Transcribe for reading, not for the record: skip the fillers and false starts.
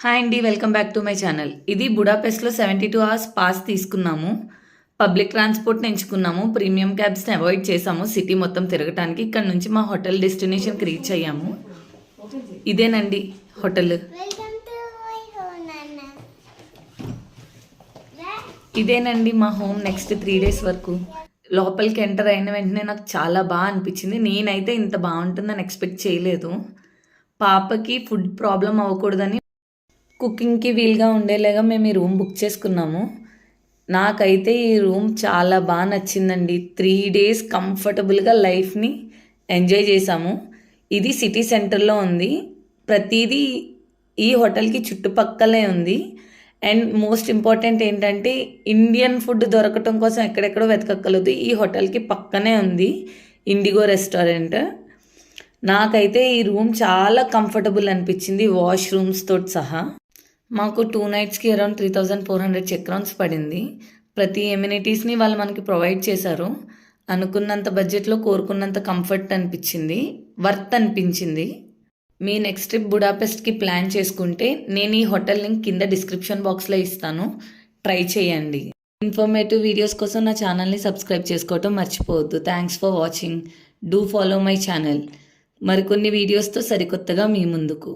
Hi అండి, welcome back to my channel. ఇది బుడాపెస్ట్లో 72 hours pass తీసుకున్నాము. పబ్లిక్ ట్రాన్స్పోర్ట్ని ఎంచుకున్నాము. ప్రీమియం క్యాబ్స్ని అవాయిడ్ చేసాము సిటీ మొత్తం తిరగటానికి. ఇక్కడ నుంచి మా హోటల్ డెస్టినేషన్కి రీచ్ అయ్యాము. ఇదేనండి హోటల్. ఇదేనండి మా హోమ్ నెక్స్ట్ 3 days వరకు. లోపలికి ఎంటర్ అయిన వెంటనే నాకు చాలా బాగా అనిపించింది. నేనైతే ఇంత బాగుంటుందని ఎక్స్పెక్ట్ చేయలేదు. పాపకి ఫుడ్ ప్రాబ్లం అవ్వకూడదని కుకింగ్కి వీలుగా ఉండేలాగా మేము ఈ రూమ్ బుక్ చేసుకున్నాము. నాకైతే ఈ రూమ్ చాలా బాగా నచ్చిందండి. 3 days కంఫర్టబుల్గా లైఫ్ని ఎంజాయ్ చేసాము. ఇది సిటీ సెంటర్లో ఉంది. ప్రతిదీ ఈ హోటల్కి చుట్టుపక్కలే ఉంది. అండ్ మోస్ట్ ఇంపార్టెంట్ ఏంటంటే ఇండియన్ ఫుడ్ దొరకటం కోసం ఎక్కడెక్కడో వెతకక్కలేదు. ఈ హోటల్కి పక్కనే ఉంది ఇండిగో రెస్టారెంట్. నాకైతే ఈ రూమ్ చాలా కంఫర్టబుల్ అనిపించింది, వాష్రూమ్స్తో సహా. మాకు 2 nights అరౌండ్ 3400 చెక్రౌన్స్ పడింది. ప్రతి ఎమ్యూనిటీస్ని వాళ్ళు మనకి ప్రొవైడ్ చేశారు. అనుకున్నంత బడ్జెట్లో కోరుకున్నంత కంఫర్ట్ అనిపించింది, వర్త్ అనిపించింది. మీ నెక్స్ట్ ట్రిప్ బుడాపెస్ట్కి ప్లాన్ చేసుకుంటే నేను ఈ హోటల్ లింక్ కింద డిస్క్రిప్షన్ బాక్స్లో ఇస్తాను, ట్రై చేయండి. ఇన్ఫర్మేటివ్ వీడియోస్ కోసం నా ఛానల్ని సబ్స్క్రైబ్ చేసుకోవటం మర్చిపోవద్దు. Thanks for watching. Do follow my channel. మరికొన్ని వీడియోస్తో సరికొత్తగా మీ ముందుకు.